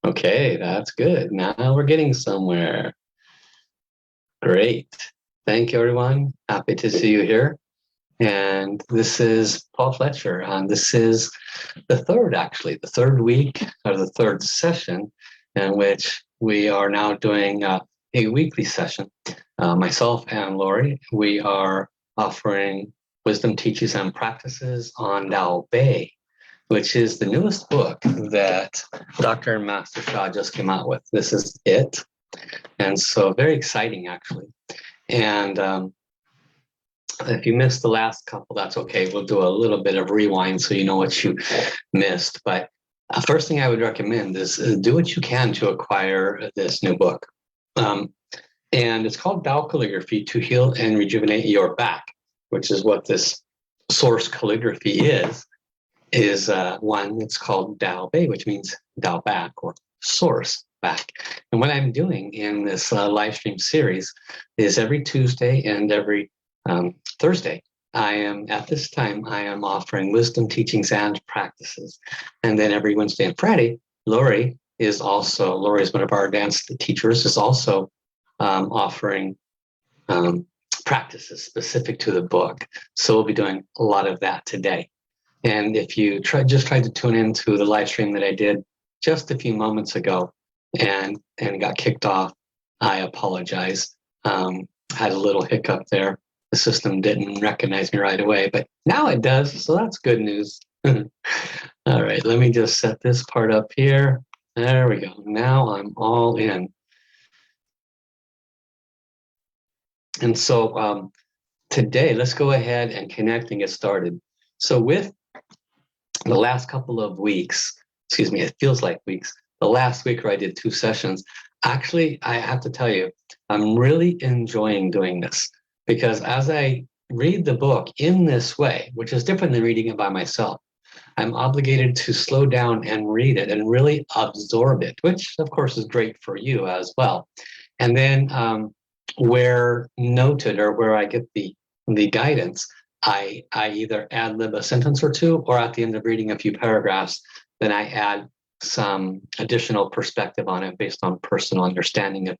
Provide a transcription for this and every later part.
Okay, that's good. Now we're getting somewhere. Great. Thank you, everyone. Happy to see you here. And this is Paul Fletcher. And this is the third week or the third session in which we are now doing a weekly session. Myself and Lori, we are offering wisdom teachings and practices on Tao Bei, which is the newest book that Dr. and Master Sha just came out with. This is it. And so very exciting, actually. And if you missed the last couple, that's okay. We'll do a little bit of rewind so you know what you missed. But first thing I would recommend is do what you can to acquire this new book. And it's called Tao Calligraphy to Heal and Rejuvenate Your Back, which is what this source calligraphy is one that's called Tao Bei, which means Tao back or source back. And what I'm doing in this live stream series is every Tuesday and every Thursday, I am offering wisdom teachings and practices. And then every Wednesday and Friday, Lori is one of our advanced teachers, is also offering practices specific to the book. So we'll be doing a lot of that today. And if you tried to tune into the live stream that I did just a few moments ago and got kicked off, I apologize. Had a little hiccup there. The system didn't recognize me right away, but now it does, so that's good news. All right, let me just set this part up here. There we go. Now I'm all in. And so today, let's go ahead and connect and get started. So with the last couple of weeks, it feels like weeks, the last week where I did 2 sessions, actually, I have to tell you, I'm really enjoying doing this because as I read the book in this way, which is different than reading it by myself, I'm obligated to slow down and read it and really absorb it, which of course is great for you as well. And then where noted or where I get the guidance, I either ad lib a sentence or two, or at the end of reading a few paragraphs, then I add some additional perspective on it based on personal understanding of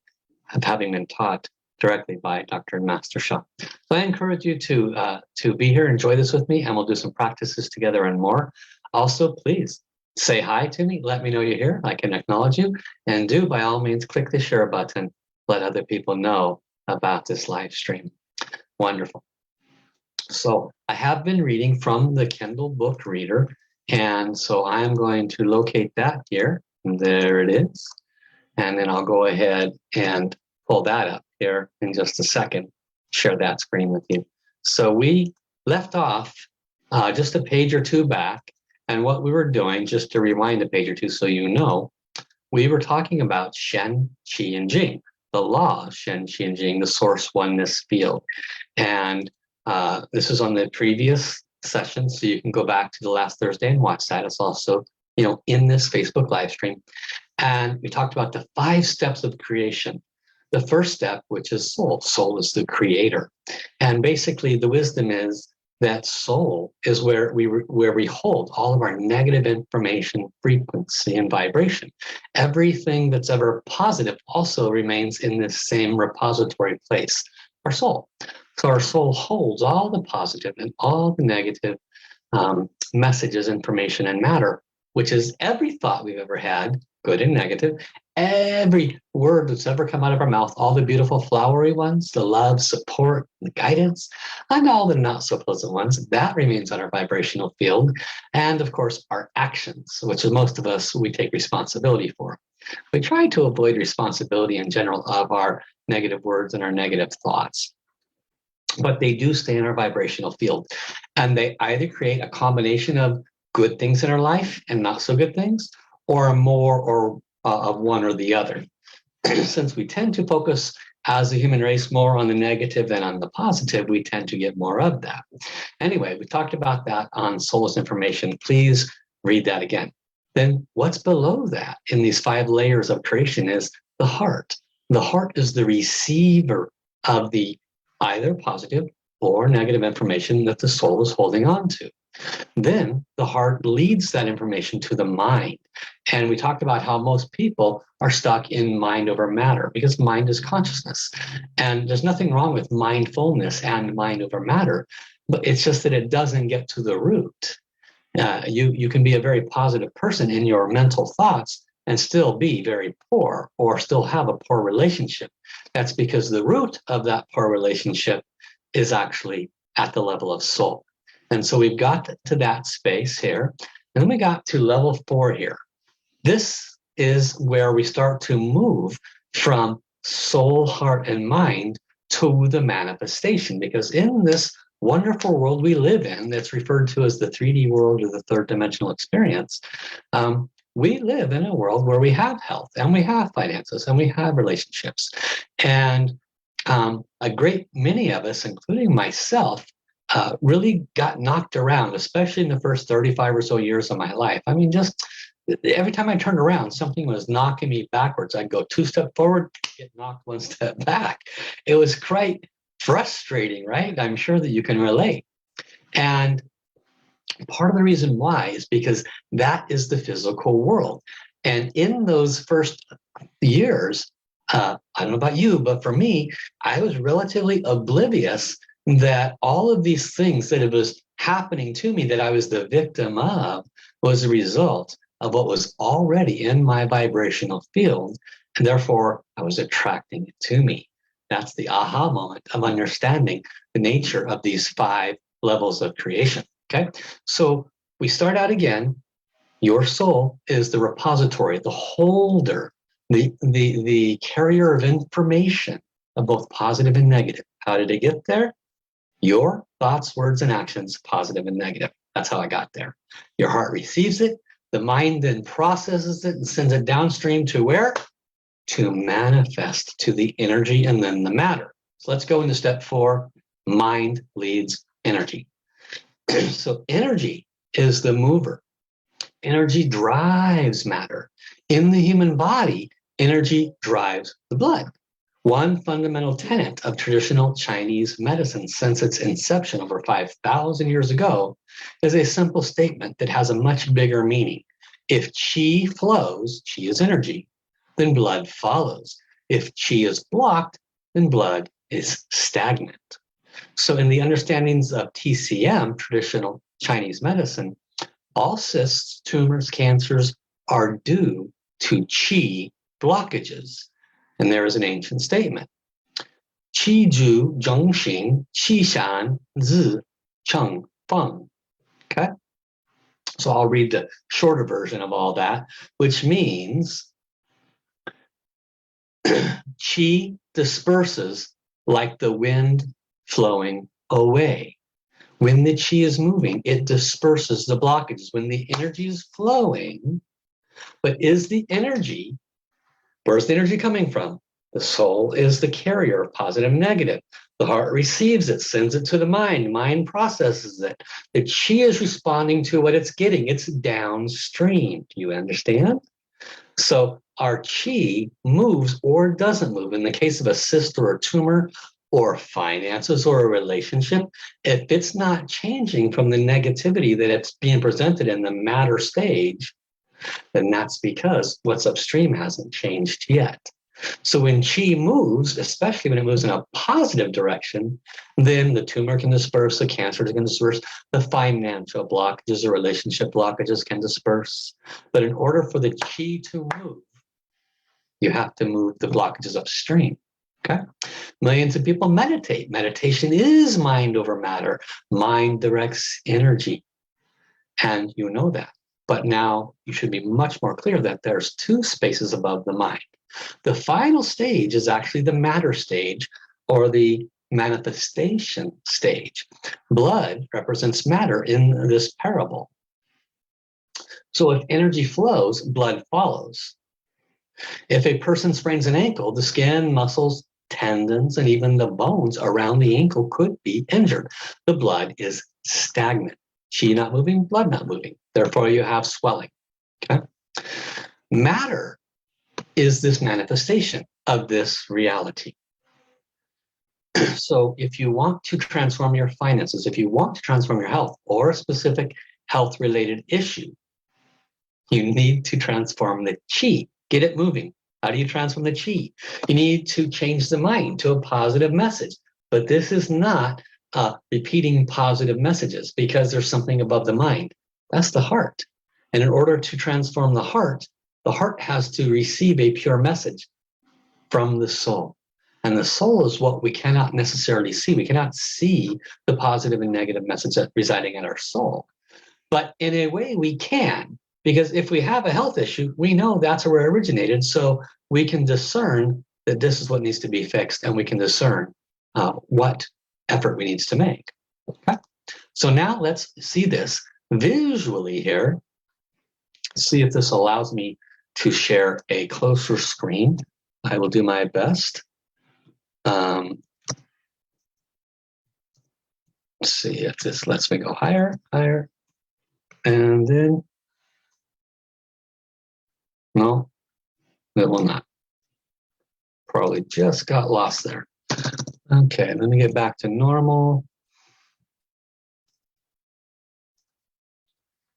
having been taught directly by Dr. and Master Sha. So I encourage you to be here, enjoy this with me, and we'll do some practices together and more. Also, please say hi to me. Let me know you're here. I can acknowledge you. And do, by all means, click the share button. Let other people know about this live stream. Wonderful. So I have been reading from the Kindle book reader, and so I'm going to locate that here. There it is. And then I'll go ahead and pull that up here in just a second, share that screen with you. So we left off just a page or two back, and what we were doing, just to rewind a page or two so you know, we were talking about Shen, Qi, and Jing, the law of Shen, Qi, and Jing, the source oneness field. And this is on the previous session, so you can go back to the last Thursday and watch that. It's also, in this Facebook live stream. And we talked about the 5 steps of creation. The first step, which is soul. Soul is the creator. And basically the wisdom is that soul is where we hold all of our negative information, frequency, and vibration. Everything that's ever positive also remains in this same repository place, our soul. So our soul holds all the positive and all the negative messages, information, and matter, which is every thought we've ever had, good and negative, every word that's ever come out of our mouth, all the beautiful flowery ones, the love, support, the guidance, and all the not so pleasant ones, that remains on our vibrational field. And of course, our actions, which is most of us, we take responsibility for. We try to avoid responsibility in general of our negative words and our negative thoughts, but they do stay in our vibrational field. And they either create a combination of good things in our life and not so good things, or more or of one or the other. Since we tend to focus as a human race more on the negative than on the positive, we tend to get more of that. Anyway, we talked about that on Soulless Information. Please read that again. Then what's below that in these 5 layers of creation is the heart. The heart is the receiver of the either positive or negative information that the soul is holding on to. Then the heart leads that information to the mind. And we talked about how most people are stuck in mind over matter because mind is consciousness. And there's nothing wrong with mindfulness and mind over matter, but it's just that it doesn't get to the root. You can be a very positive person in your mental thoughts and still be very poor or still have a poor relationship. That's because the root of that poor relationship is actually at the level of soul. And so we've got to that space here. And then we got to level 4 here. This is where we start to move from soul, heart, and mind to the manifestation. Because in this wonderful world we live in, that's referred to as the 3D world or the third dimensional experience, we live in a world where we have health and we have finances and we have relationships. And a great many of us, including myself, really got knocked around, especially in the first 35 or so years of my life. I mean, just every time I turned around, something was knocking me backwards. I'd go 2 steps forward, get knocked 1 step back. It was quite frustrating, right? I'm sure that you can relate. And part of the reason why is because that is the physical world. And in those first years, I don't know about you, but for me, I was relatively oblivious that all of these things that it was happening to me that I was the victim of was a result of what was already in my vibrational field. And therefore, I was attracting it to me. That's the aha moment of understanding the nature of these 5 levels of creation. Okay, so we start out again. Your soul is the repository, the holder, the carrier of information of both positive and negative. How did it get there? Your thoughts, words, and actions, positive and negative. That's how I got there. Your heart receives it. The mind then processes it and sends it downstream to where? To manifest, to the energy and then the matter. So let's go into step 4. Mind leads energy. So energy is the mover. Energy drives matter. In the human body, energy drives the blood. One fundamental tenet of traditional Chinese medicine since its inception over 5,000 years ago is a simple statement that has a much bigger meaning. If qi flows, qi is energy, then blood follows. If qi is blocked, then blood is stagnant. So in the understandings of TCM, traditional Chinese medicine, all cysts, tumors, cancers are due to qi blockages. And there is an ancient statement. Qi zhu zhengxing, qi shan zi cheng feng. Okay? So I'll read the shorter version of all that, which means qi disperses like the wind flowing away. When the qi is moving, it disperses the blockages. When the energy is flowing, but is the energy, where's the energy coming from? The soul is the carrier of positive and negative. The heart receives it, sends it to the mind. Mind processes it. The qi is responding to what it's getting. It's downstream. Do you understand? So our qi moves or doesn't move. In the case of a cyst or a tumor, or finances or a relationship, if it's not changing from the negativity that it's being presented in the matter stage, then that's because what's upstream hasn't changed yet. So when qi moves, especially when it moves in a positive direction, then the tumor can disperse, the cancer can disperse, the financial blockages, the relationship blockages can disperse. But in order for the qi to move, you have to move the blockages upstream. Okay? Millions of people meditate. Meditation is mind over matter. Mind directs energy. And you know that. But now you should be much more clear that there's 2 spaces above the mind. The final stage is actually the matter stage or the manifestation stage. Blood represents matter in this parable. So if energy flows, blood follows. If a person sprains an ankle, the skin, muscles, tendons, and even the bones around the ankle could be injured. The blood is stagnant. Qi not moving, blood not moving. Therefore, you have swelling. Okay? Matter is this manifestation of this reality. So if you want to transform your finances, if you want to transform your health or a specific health-related issue, you need to transform the chi, get it moving. How do you transform the chi? You need to change the mind to a positive message. But this is not repeating positive messages because there's something above the mind. That's the heart. And in order to transform the heart has to receive a pure message from the soul. And the soul is what we cannot necessarily see. We cannot see the positive and negative message that's residing in our soul. But in a way, we can, because if we have a health issue, we know that's where it originated. So we can discern that this is what needs to be fixed, and we can discern what effort we need to make. Okay? So now let's see this visually here. See if this allows me to share a closer screen. I will do my best. Let's see if this lets me go higher, higher. And then, no, it will not. Probably just got lost there. Okay, let me get back to normal.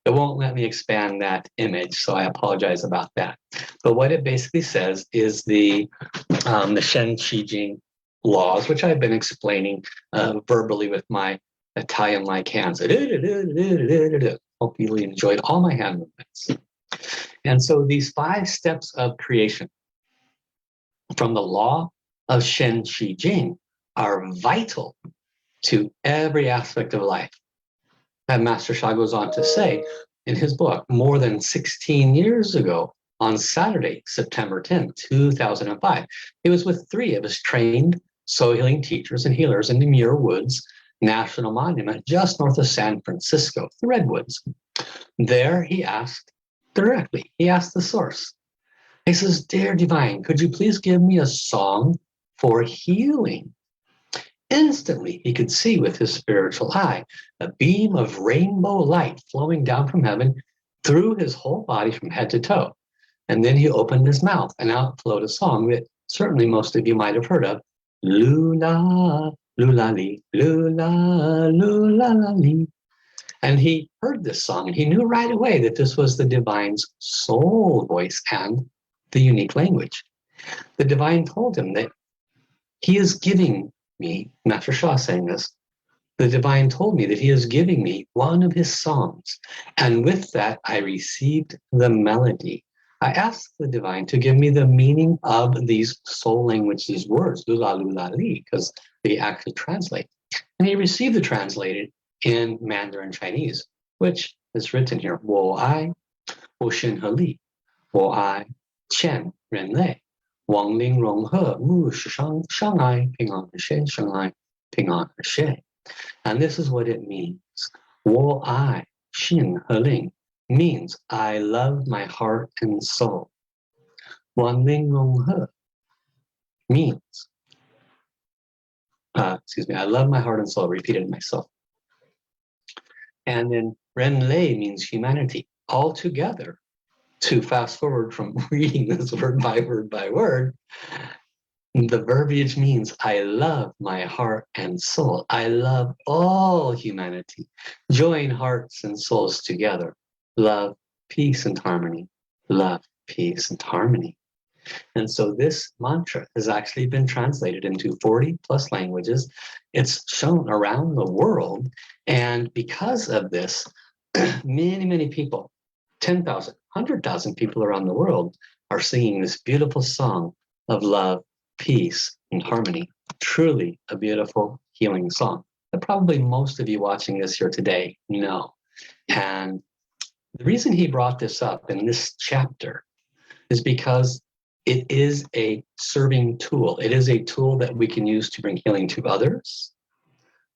It won't let me expand that image, so I apologize about that. But what it basically says is the Shen Qi laws, which I've been explaining verbally with my Italian-like hands. Hope you really enjoyed all my hand movements. And so these 5 steps of creation from the law of Shen Qi Jing are vital to every aspect of life. And Master Sha goes on to say in his book, more than 16 years ago, on Saturday, September 10, 2005, he was with 3 of his trained soul healing teachers and healers in the Muir Woods National Monument, just north of San Francisco, the Redwoods. There he asked directly, he asked the source. He says, "Dear Divine, could you please give me a song for healing?" Instantly, he could see with his spiritual eye a beam of rainbow light flowing down from heaven through his whole body from head to toe. And then he opened his mouth and out flowed a song that certainly most of you might have heard of. Lula, lula li, lula, lula la li. And he heard this song and he knew right away that this was the Divine's soul voice and the unique language. The Divine told him that he is giving me, Master Sha saying this, the Divine told me that he is giving me one of his songs. And with that, I received the melody. I asked the Divine to give me the meaning of these soul language, these words, lula lula li, because they actually translate. And he received the translated in Mandarin Chinese, which is written here, wo ai, wo shin he li, wo ai, qian ren lei. Wang Ling Rong He Mu Shang Shanghai Ping An She Shanghai Ping An She. And this is what it means. Wo I Shin He Ling means I love my heart and soul. Wang Ling Rong He means I love my heart and soul. Repeated myself. And then Ren Lei means humanity. All together. To fast forward from reading this word by word, the verbiage means I love my heart and soul. I love all humanity. Join hearts and souls together. Love, peace, and harmony. Love, peace, and harmony. And so this mantra has actually been translated into 40 plus languages. It's shown around the world. And because of this, many, many people, 10,000, 100,000 people around the world are singing this beautiful song of love, peace, and harmony. Truly a beautiful healing song that probably most of you watching this here today know. And the reason he brought this up in this chapter is because it is a serving tool. It is a tool that we can use to bring healing to others.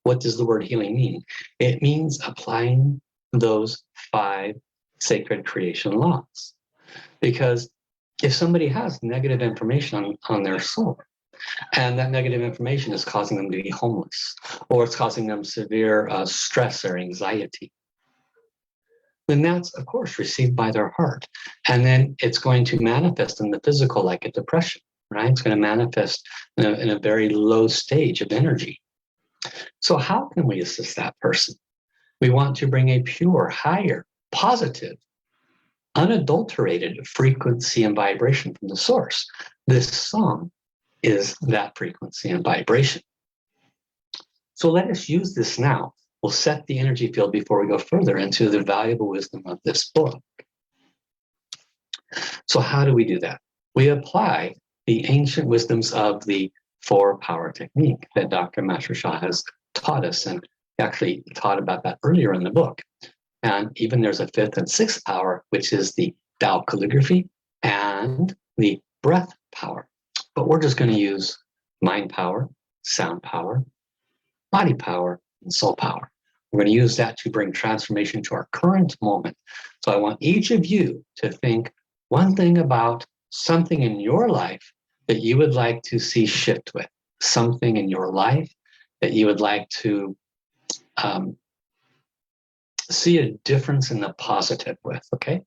What does the word healing mean? It means applying those 5 sacred creation laws. Because if somebody has negative information on their soul, and that negative information is causing them to be homeless, or it's causing them severe stress or anxiety, then that's, of course, received by their heart. And then it's going to manifest in the physical like a depression. right? It's going to manifest in a very low stage of energy. So how can we assist that person? We want to bring a pure, higher, positive, unadulterated frequency and vibration from the source. This song is that frequency and vibration. So let us use this now. We'll set the energy field before we go further into the valuable wisdom of this book. So how do we do that? We apply the ancient wisdoms of the 4-power technique that Dr. Master Shah has taught us, and actually taught about that earlier in the book. And even there's a 5th and 6th power, which is the Tao Calligraphy and the breath power. But we're just going to use mind power, sound power, body power, and soul power. We're going to use that to bring transformation to our current moment. So I want each of you to think one thing about something in your life that you would like to see shift with, something in your life that you would like to see a difference in the positive with, okay?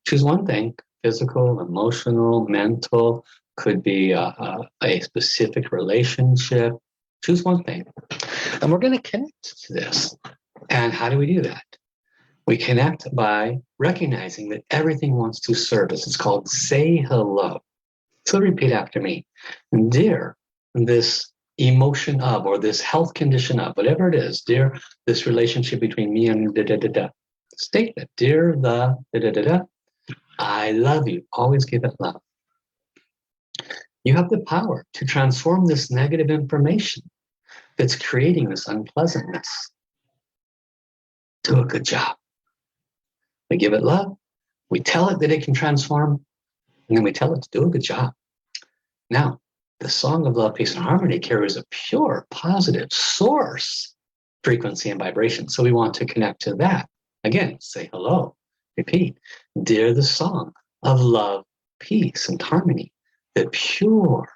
Choose one thing: physical, emotional, mental, could be a specific relationship. Choose one thing. And we're going to connect to this. And how do we do that? We connect by recognizing that everything wants to serve us. It's called say hello. So repeat after me. Dear, this emotion of, or this health condition of, whatever it is, dear, this relationship between me and da-da-da-da. State that. Dear the da-da-da-da, I love you. Always give it love. You have the power to transform this negative information that's creating this unpleasantness. Do a good job. We give it love. We tell it that it can transform, and then we tell it to do a good job. Now, the song of love, peace, and harmony carries a pure, positive source frequency and vibration. So we want to connect to that. Again, say hello. Repeat. Dear the song of love, peace, and harmony, the pure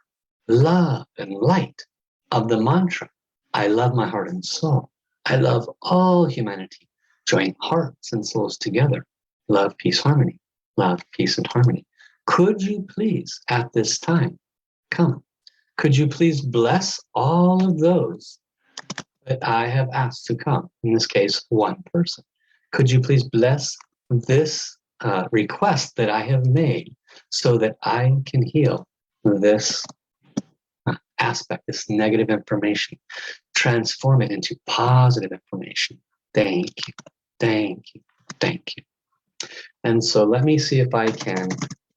love and light of the mantra, I love my heart and soul. I love all humanity. Join hearts and souls together. Love, peace, harmony. Love, peace, and harmony. Could you please, at this time, come? Could you please bless all of those that I have asked to come? In this case, one person. Could you please bless this request that I have made so that I can heal this aspect, this negative information, transform it into positive information. Thank you, thank you, thank you. And so let me see if I can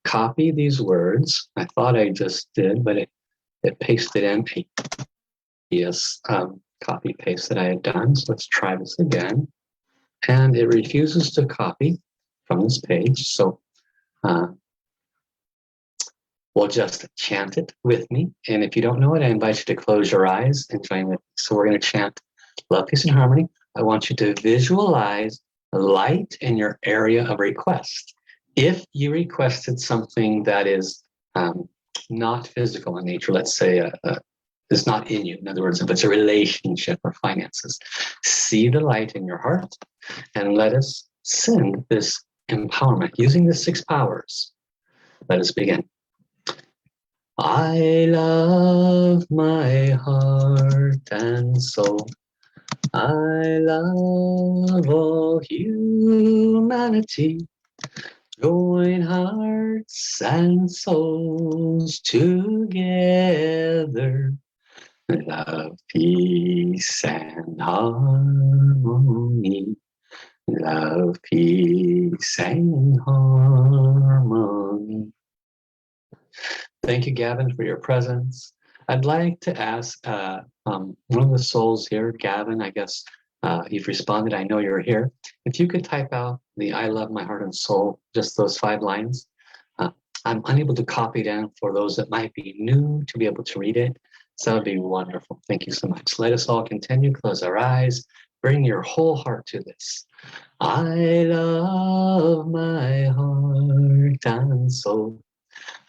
copy these words. I thought I just did, but it pasted in a previous copy paste that I had done. So let's try this again. And it refuses to copy from this page. So we'll just chant it with me. And if you don't know it, I invite you to close your eyes and join with me. So we're going to chant love, peace, and harmony. I want you to visualize light in your area of request. If you requested something that is not physical in nature, let's say is not in you. In other words, if it's a relationship or finances, see the light in your heart and let us send this empowerment using the 6 powers. Let us begin. I love my heart and soul. I love all humanity. Join hearts and souls together. Love, peace, and harmony. Love, peace, and harmony. Thank you, Gavin, for your presence. I'd like to ask one of the souls here, Gavin, I guess you've responded. I know you're here. If you could type out the I love my heart and soul, just those 5 lines. I'm unable to copy it in for those that might be new to be able to read it. So that would be wonderful. Thank you so much. Let us all continue. Close our eyes. Bring your whole heart to this. I love my heart and soul.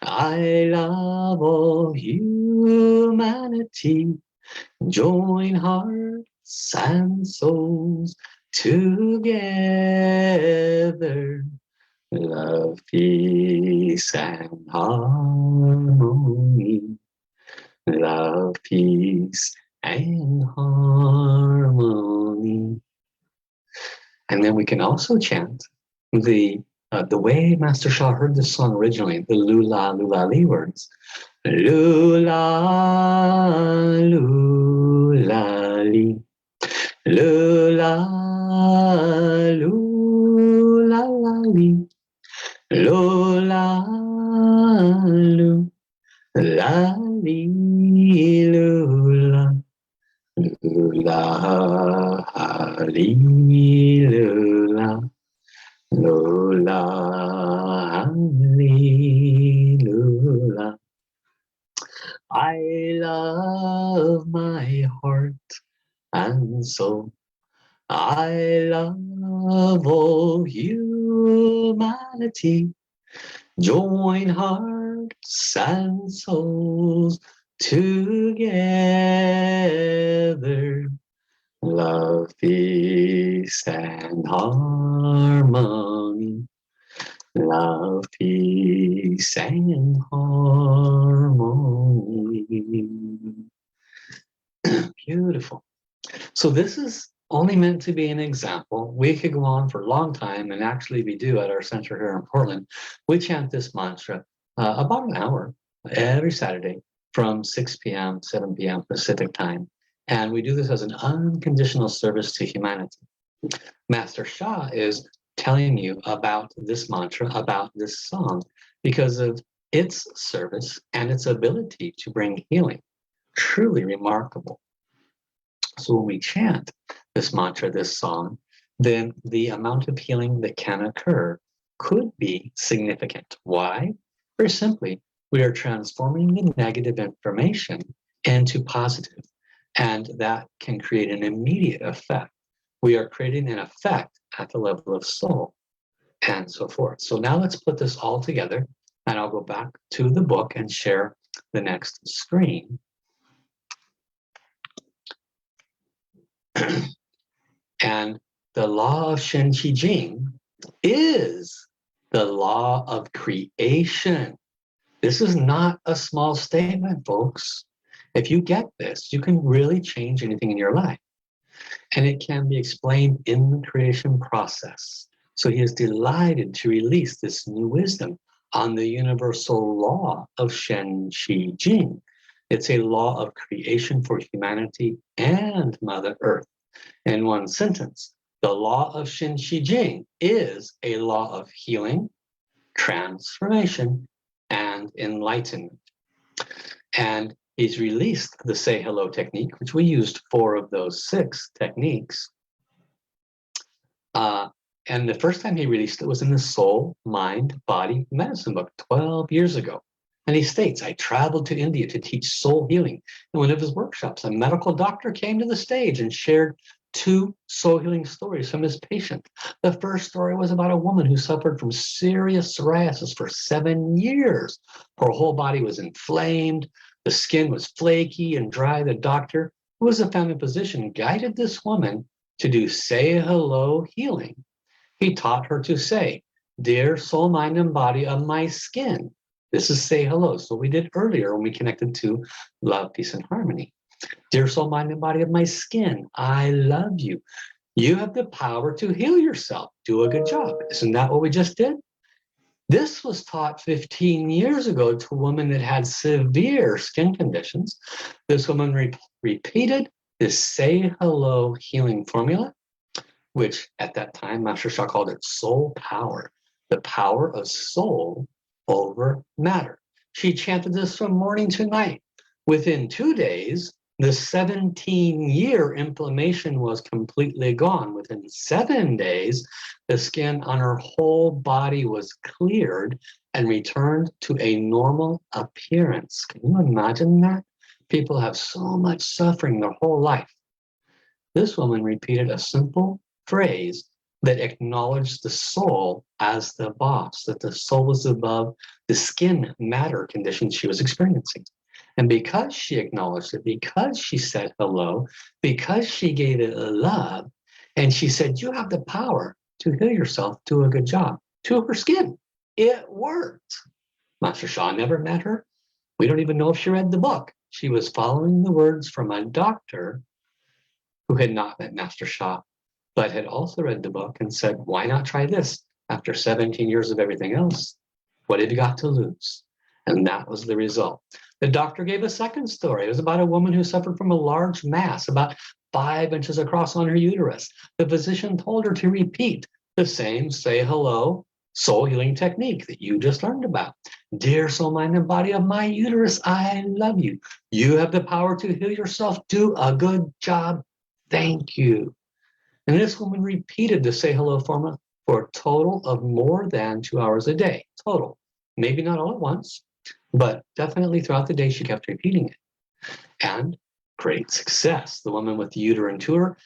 I love all humanity. Join hearts and souls together. love, peace, and harmony. Love, peace, and harmony. And then we can also chant the way Master Shah heard this song originally, the lula, lula, li words. Lula, lula, li. Lula, lula, li. Lula, lula, li, lula. Lula, li, lula. Lula, hallelujah. I love my heart and soul. I love all humanity. Join hearts and souls together. Love, peace, and harmony. Love, peace, and harmony. Beautiful. So this is only meant to be an example. We could go on for a long time, and actually we do at our center here in Portland. We chant this mantra about an hour every Saturday from 6 p.m., 7 p.m. Pacific time. And we do this as an unconditional service to humanity. Master Shah is telling you about this mantra, about this song, because of its service and its ability to bring healing. Truly remarkable. So when we chant this mantra, this song, then the amount of healing that can occur could be significant. Why? Very simply, we are transforming the negative information into positive, and that can create an immediate effect. We are creating an effect at the level of soul, and so forth. So now let's put this all together, and I'll go back to the book and share the next screen. And the law of Shin Qi Jing is the law of creation. This is not a small statement, folks. If you get this, you can really change anything in your life. And it can be explained in the creation process. So he is delighted to release this new wisdom on the universal law of Shen Qi Jing. It's a law of creation for humanity and Mother Earth. In one sentence, the law of Shin Qi Jing is a law of healing, transformation, and enlightenment. And he's released the Say Hello technique, which we used 4 of those 6 techniques. And the first time he released it was in the Soul, Mind, Body, Medicine book 12 years ago. And he states, I traveled to India to teach soul healing. In one of his workshops, a medical doctor came to the stage and shared 2 soul healing stories from his patient. The first story was about a woman who suffered from serious psoriasis for 7 years. Her whole body was inflamed. The skin was flaky and dry. The doctor, who was a family physician, guided this woman to do Say Hello healing. He taught her to say, Dear soul, mind, and body of my skin. This is Say Hello. So we did earlier when we connected to love, peace, and harmony. Dear soul, mind, and body of my skin, I love you. You have the power to heal yourself. Do a good job. Isn't that what we just did? This was taught 15 years ago to a woman that had severe skin conditions. This woman repeated this Say Hello healing formula, which at that time, Master Shah called it soul power, the power of soul over matter. She chanted this from morning to night. Within 2 days, the 17-year inflammation was completely gone. Within 7 days, the skin on her whole body was cleared and returned to a normal appearance. Can you imagine that? People have so much suffering their whole life. This woman repeated a simple phrase that acknowledged the soul as the boss, that the soul was above the skin matter conditions she was experiencing. And because she acknowledged it, because she said hello, because she gave it a love, and she said, you have the power to heal yourself, do a good job. to her skin. It worked. Master Sha never met her. We don't even know if she read the book. She was following the words from a doctor who had not met Master Sha, but had also read the book and said, why not try this? After 17 years of everything else, what have you got to lose? And that was the result. The doctor gave a second story. It was about a woman who suffered from a large mass about 5 inches across on her uterus. The physician told her to repeat the same say hello soul healing technique that you just learned about. Dear soul, mind, and body of my uterus, I love you. You have the power to heal yourself. Do a good job. Thank you. And this woman repeated the say hello formula for a total of more than 2 hours a day. Total. Maybe not all at once, but definitely throughout the day she kept repeating it. And great success. The woman with the uterine tumor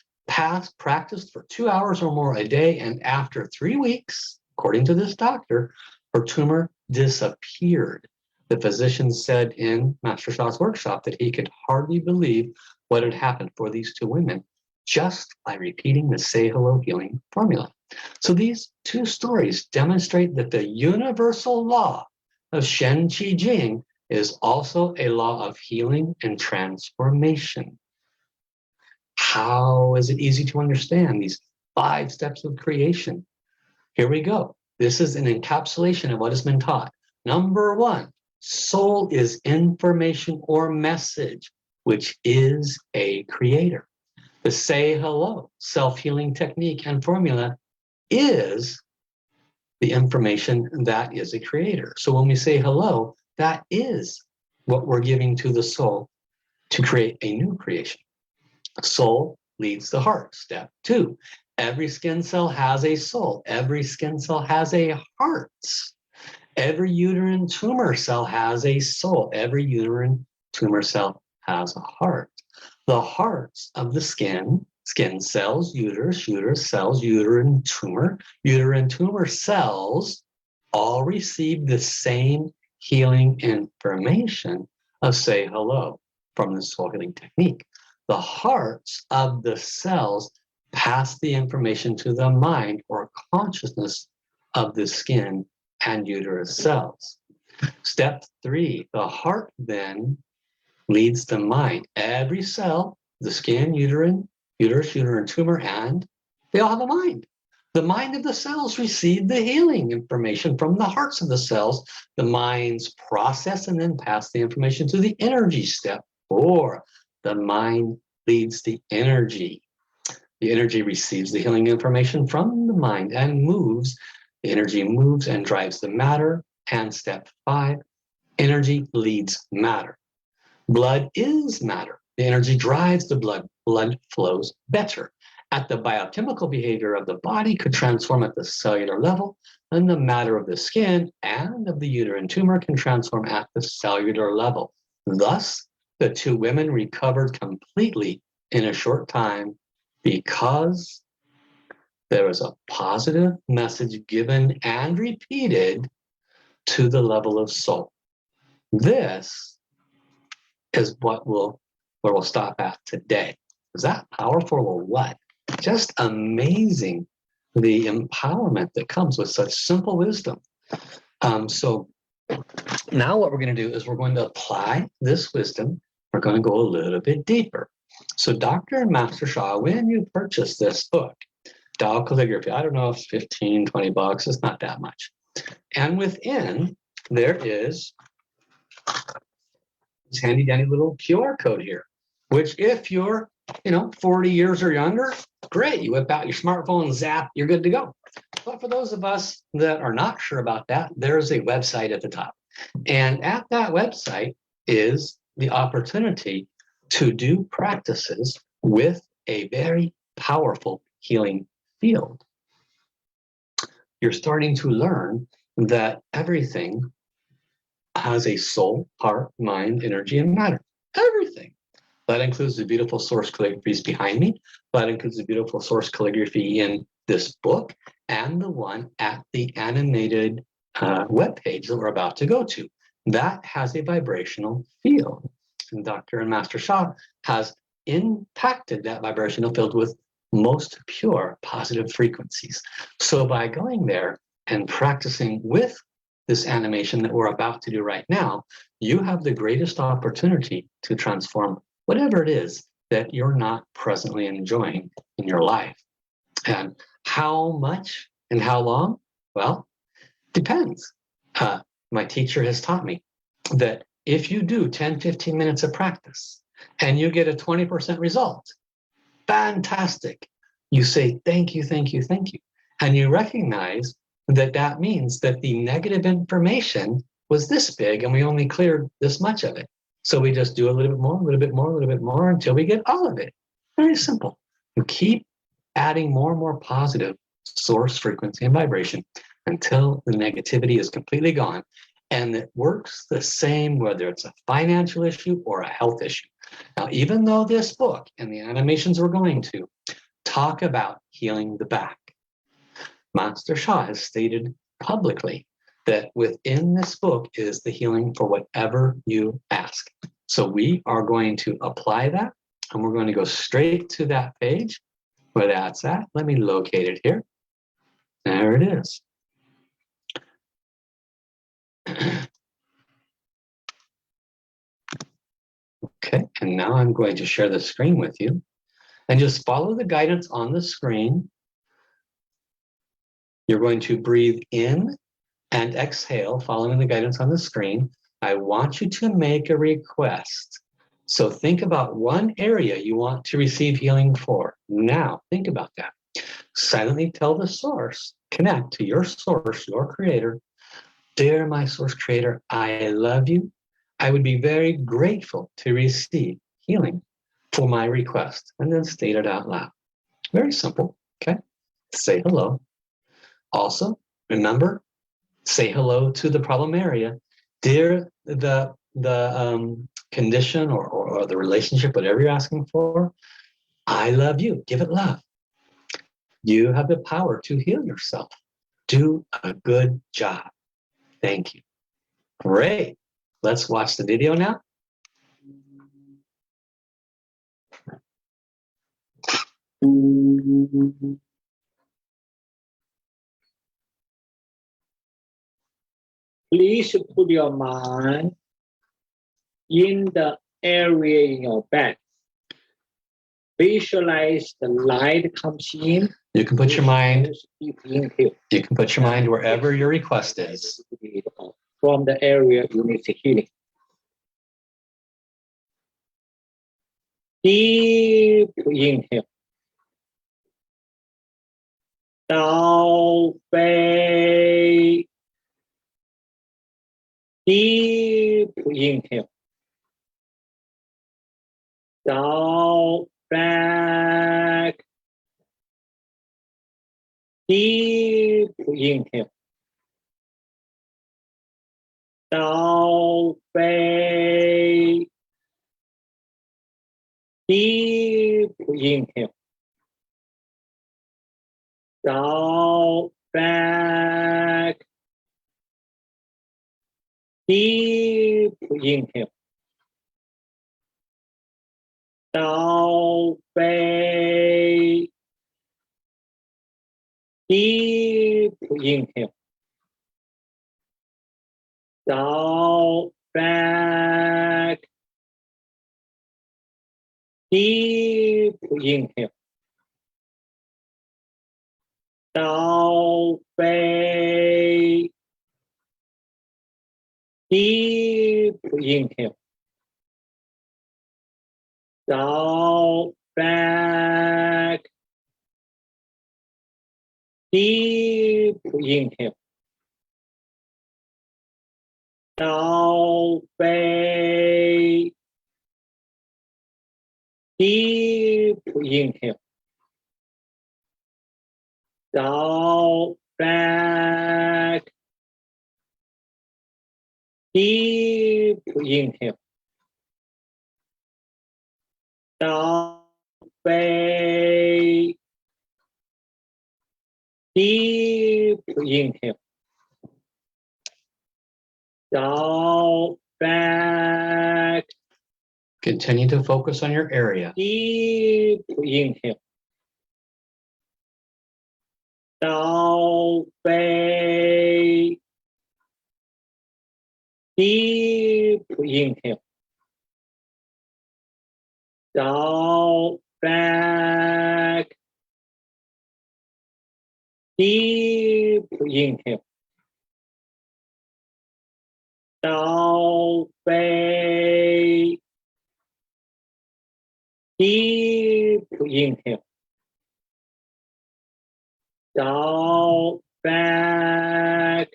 practiced for 2 hours or more a day, and after 3 weeks, according to this doctor, her tumor disappeared. The physician said in Master Sha's workshop that he could hardly believe what had happened for these 2 women just by repeating the Say Hello Healing formula. So these 2 stories demonstrate that the universal law of Shen Qi Jing is also a law of healing and transformation. How is it easy to understand these 5 steps of creation? Here we go. This is an encapsulation of what has been taught. Number 1, soul is information or message, which is a creator. The say hello self-healing technique and formula is the information that is a creator. So when we say hello, that is what we're giving to the soul to create a new creation. Soul leads the heart. Step 2, every skin cell has a soul. Every skin cell has a heart. Every uterine tumor cell has a soul. Every uterine tumor cell has a heart. The hearts of the skin cells, uterus cells, uterine tumor cells all receive the same healing information of say hello from the soul healing technique. The hearts of the cells pass the information to the mind or consciousness of the skin and uterus cells. Step 3, the heart then leads the mind. Every cell, the skin, uterus, uterine tumor, and they all have a mind. The mind of the cells receive the healing information from the hearts of the cells. The minds process and then pass the information to the energy. Step 4, the mind leads the energy. The energy receives the healing information from the mind and moves. The energy moves and drives the matter. And step 5, energy leads matter. Blood is matter. The energy drives the blood. Blood flows better. At the biochemical behavior of the body could transform at the cellular level, and the matter of the skin and of the uterine tumor can transform at the cellular level. Thus, the 2 women recovered completely in a short time because there was a positive message given and repeated to the level of soul. This is where we'll stop at today. Is that powerful or what? Just amazing, the empowerment that comes with such simple wisdom. So now what we're going to do is we're going to apply this wisdom. We're going to go a little bit deeper. So Dr. and Master Sha, when you purchase this book, Tao Calligraphy, I don't know if it's 15, 20 bucks, it's not that much. And within there is this handy dandy little QR code here, which if you're 40 years or younger, great, you whip out your smartphone, zap, you're good to go. But for those of us that are not sure about that, there's a website at the top. And at that website is the opportunity to do practices with a very powerful healing field. You're starting to learn that everything has a soul, heart, mind, energy, and matter. Everything. That includes the beautiful source calligraphies behind me. That includes the beautiful source calligraphy in this book and the one at the animated webpage that we're about to go to. That has a vibrational field. And Dr. and Master Sha has impacted that vibrational field with most pure positive frequencies. So by going there, and practicing with this animation that we're about to do right now, you have the greatest opportunity to transform whatever it is that you're not presently enjoying in your life. And how much and how long? Well, depends. My teacher has taught me that if you do 10, 15 minutes of practice and you get a 20% result, fantastic. You say, thank you, thank you, thank you. And you recognize that that means that the negative information was this big and we only cleared this much of it. So we just do a little bit more, a little bit more, a little bit more until we get all of it. Very simple. You keep adding more and more positive source frequency and vibration until the negativity is completely gone. And it works the same whether it's a financial issue or a health issue. Now, even though this book and the animations we're going to talk about healing the back, Master Sha has stated publicly that within this book is the healing for whatever you ask. So we are going to apply that, and we're going to go straight to that page where that's at. Let me locate it here. There it is. Okay, and now I'm going to share the screen with you. And just follow the guidance on the screen. You're going to breathe in and exhale, following the guidance on the screen. I want you to make a request. So think about one area you want to receive healing for. Now, think about that. Silently tell the source, connect to your source, your creator. Dear my source creator, I love you. I would be very grateful to receive healing for my request, and then state it out loud. Very simple, okay? Say hello. Also, remember, say hello to the problem area. Dear the condition or the relationship, whatever you're asking for, I love you. Give it love. You have the power to heal yourself. Do a good job. Thank you. Great. Let's watch the video now. Please put your mind in the area in your back. Visualize the light comes in. You can put your mind. You can put your mind wherever your request is. From the area you need healing. Deep inhale. Tao Bei. Deep inhale. Tao back. Deep inhale. Tao Bei. Deep inhale. Tao back. Deep inhale. Tao Bei. Deep inhale. Tao back. Deep inhale. Tao Bei. Deep inhale. Tao back. Deep inhale. Tao Bei. Deep inhale. Tao back. Deep inhale. Tao Bei. Deep inhale. Tao back. Continue to focus on your area. Deep inhale. Tao Bei. Deep inhale. Down, back. Deep inhale. Tao Bei. Deep inhale. Down, back.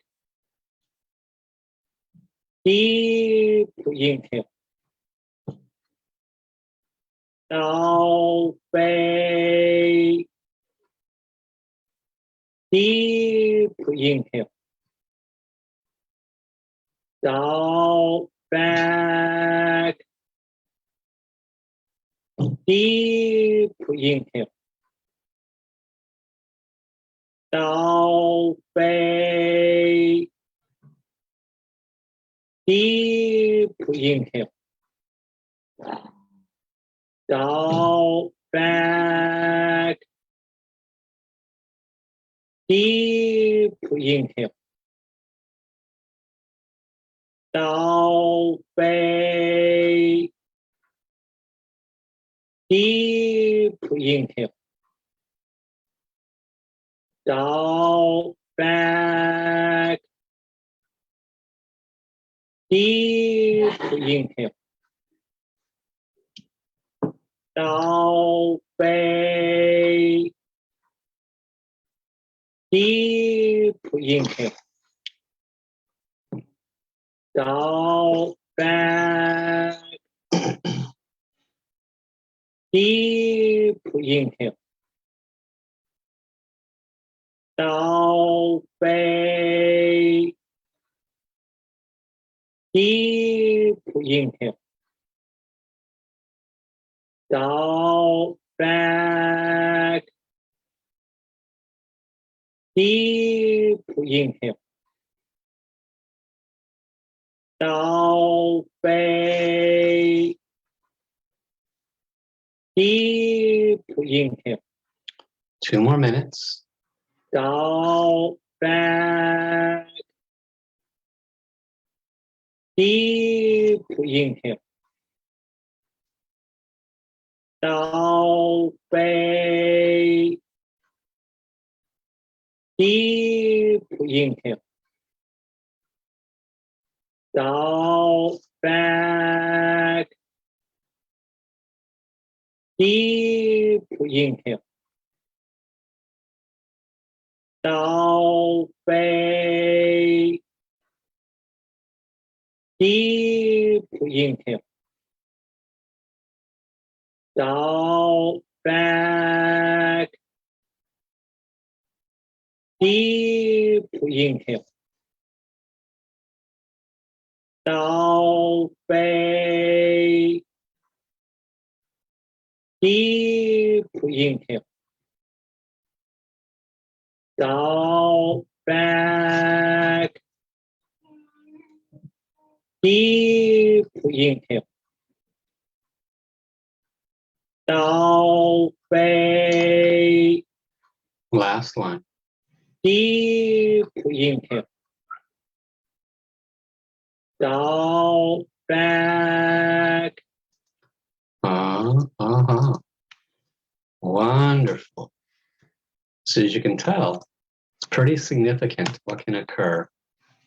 Deep inhale. Tao Bei. Deep inhale. Down, back. Deep inhale. Tao Bei. Deep inhale. Down, back. Deep inhale. Tao Bei. Deep inhale. Down, back. Deep inhale. Tao Bei. Deep inhale. Down, back. Deep inhale. Tao Bei. Deep inhale. Down, back. Deep inhale. Tao Bei. Deep inhale. 2 more minutes. Down, back. Deep inhale. Tao Bei. Deep inhale. Down, back. Deep inhale. Tao Bei. Deep inhale. Down, back. Deep inhale. Tao Bei. Deep inhale. Down, back. Deep inhale. Tao Bei. Last line. Deep inhale. Down, back. Wonderful. So as you can tell, it's pretty significant what can occur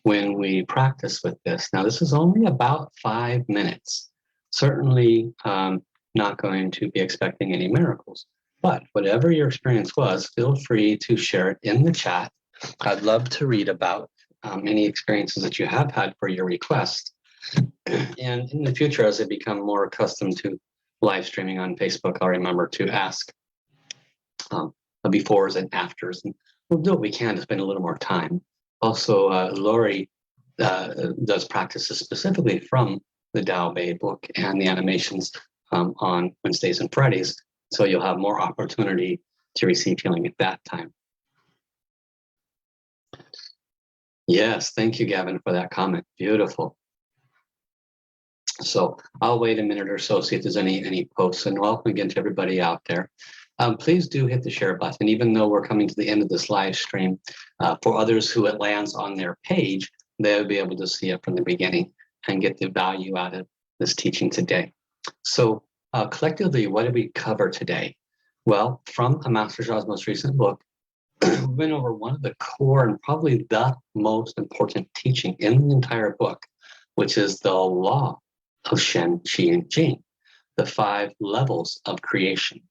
when we practice with this. Now, this is only about 5 minutes. Certainly not going to be expecting any miracles, but whatever your experience was, feel free to share it in the chat. I'd love to read about any experiences that you have had for your request. And in the future, as I become more accustomed to live streaming on Facebook, I'll remember to ask befores and afters, and we'll do what we can to spend a little more time. Also, Lori does practices specifically from the Tao Bei book and the animations on Wednesdays and Fridays, so you'll have more opportunity to receive healing at that time. Yes, thank you, Gavin, for that comment. Beautiful. So I'll wait a minute or so, see if there's any posts, and welcome again to everybody out there. please do hit the share button, even though we're coming to the end of this live stream. For others who it lands on their page, they'll be able to see it from the beginning and get the value out of this teaching today. So collectively, what did we cover today? Well, from Master Sha's most recent book, we went over one of the core and probably the most important teaching in the entire book, which is the law of Shin, Qi, and Jing, the 5 levels of creation.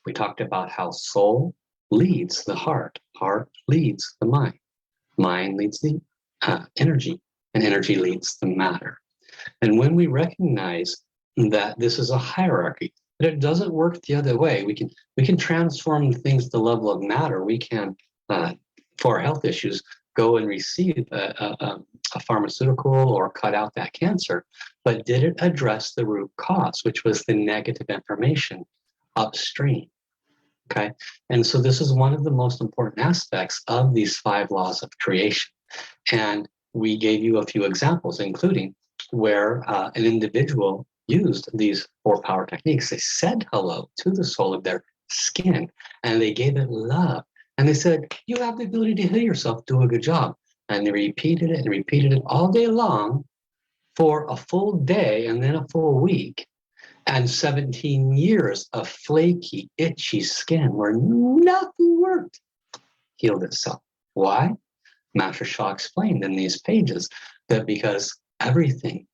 We talked about how soul leads the heart leads the mind leads the energy, and energy leads the matter. And when we recognize that this is a hierarchy, that it doesn't work the other way, we can transform things to the level of matter. We can, for our health issues, go and receive a pharmaceutical or cut out that cancer. But did it address the root cause, which was the negative information upstream? Okay, and so this is one of the most important aspects of these 5 laws of creation. And we gave you a few examples, including where an individual used these 4 power techniques. They said hello to the soul of their skin, and they gave it love. And they said, you have the ability to heal yourself, do a good job. And they repeated it and repeated it all day long for a full day and then a full week. And 17 years of flaky, itchy skin where nothing worked healed itself. Why? Master Sha explained in these pages that because everything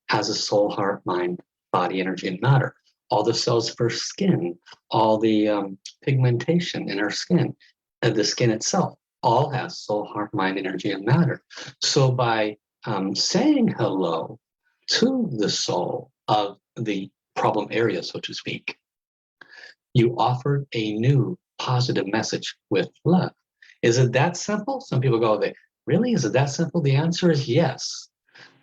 has a soul, heart, mind, body, energy, and matter. All the cells of our skin, all the pigmentation in our skin, and the skin itself, all has soul, heart, mind, energy, and matter. So by saying hello to the soul of the problem area, so to speak, you offered a new positive message with love. Is it that simple? Some people go, really? Is it that simple? The answer is yes.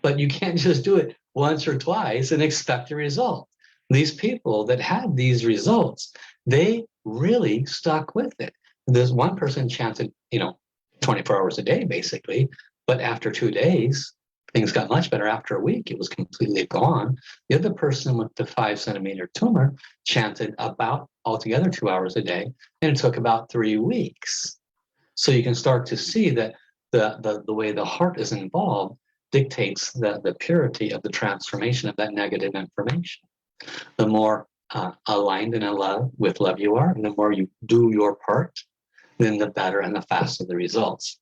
But you can't just do it once or twice and expect a result. These people that had these results, they really stuck with it. This one person chanted, 24 hours a day, basically. But after 2 days, things got much better. After a week, it was completely gone. The other person with the 5-centimeter tumor chanted about altogether 2 hours a day, and it took about 3 weeks. So you can start to see that the way the heart is involved dictates the purity of the transformation of that negative information. The more aligned and in love with love you are, and the more you do your part, then the better and the faster the results.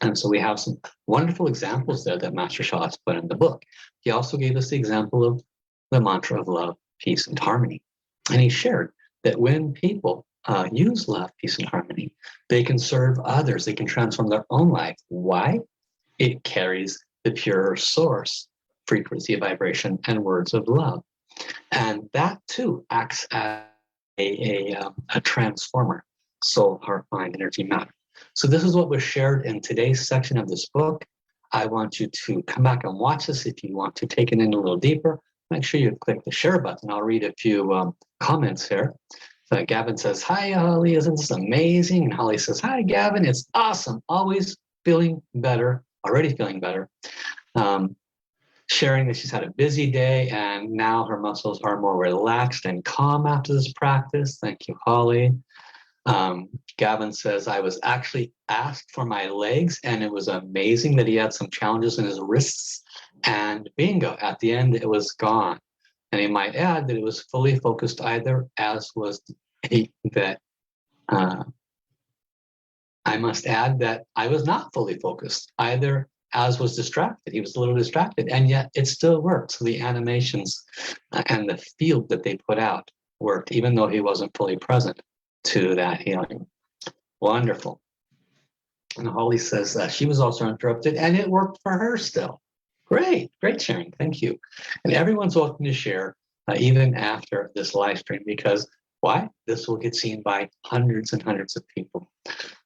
And so we have some wonderful examples there that Master Sha has put in the book. He also gave us the example of the mantra of love, peace, and harmony. And he shared that when people use love, peace, and harmony, they can serve others, they can transform their own life. Why? It carries the pure source, frequency, vibration, and words of love. And that too acts as a transformer, soul, heart, mind, energy, matter. So this is what was shared in today's section of this book. I want you to come back and watch this if you want to take it in a little deeper. Make sure you click the share button. I'll read a few comments here. So Gavin says, hi, Holly, isn't this amazing? And Holly says, hi, Gavin, it's awesome. Always feeling better, already feeling better. Sharing that she's had a busy day and now her muscles are more relaxed and calm after this practice. Thank you, Holly. Gavin says, I was actually asked for my legs and it was amazing that he had some challenges in his wrists, and bingo, at the end it was gone. And he might add that it was fully focused either, as was that I must add that I was not fully focused either, as was distracted. He was a little distracted, and yet it still worked. So the animations and the field that they put out worked, even though he wasn't fully present to that healing. Wonderful. And Holly says she was also interrupted and it worked for her still. Great sharing. Thank you. And everyone's welcome to share even after this live stream, because why? This will get seen by hundreds and hundreds of people.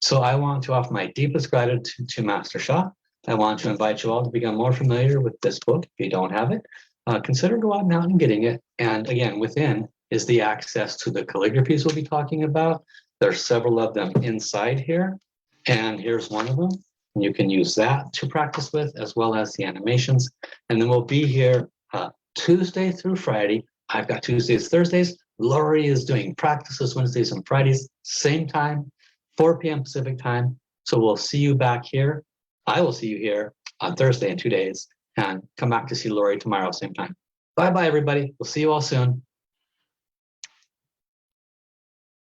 So I want to offer my deepest gratitude to Master Sha. I want to invite you all to become more familiar with this book. If you don't have it, consider going out and getting it. And again, within is the access to the calligraphies we'll be talking about. There's several of them inside here. And here's one of them. You can use that to practice with, as well as the animations. And then we'll be here Tuesday through Friday. I've got Tuesdays, Thursdays, Lori is doing practices Wednesdays and Fridays, same time, 4 p.m. Pacific time. So we'll see you back here. I will see you here on Thursday in 2 days, and come back to see Lori tomorrow, same time. Bye-bye, everybody. We'll see you all soon.